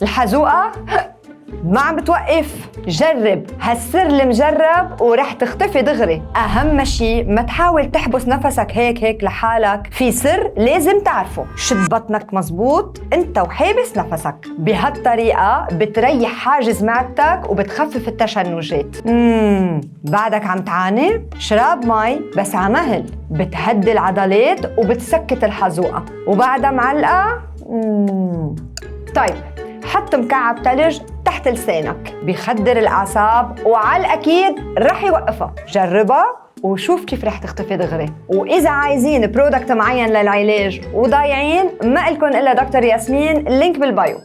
الحزوقة ما عم بتوقف. جرب هالسر المجرب ورح تختفي دغري. أهم شي ما تحاول تحبس نفسك هيك لحالك. في سر لازم تعرفه. شد بطنك مزبوط انت وحابس نفسك. بهالطريقة بتريح حاجز معدتك وبتخفف التشنجات. بعدك عم تعاني؟ شراب مي بس عمهل بتهدي العضلات وبتسكت الحزوقة. وبعدها معلقة طيب حط مكعب تلج تحت لسانك بيخدر الأعصاب وعلى الأكيد رح يوقفها. جربها وشوف كيف رح تختفي دغري. وإذا عايزين برودكت معين للعلاج وضايعين ما إلكن إلا دكتور ياسمين، اللينك بالبايو.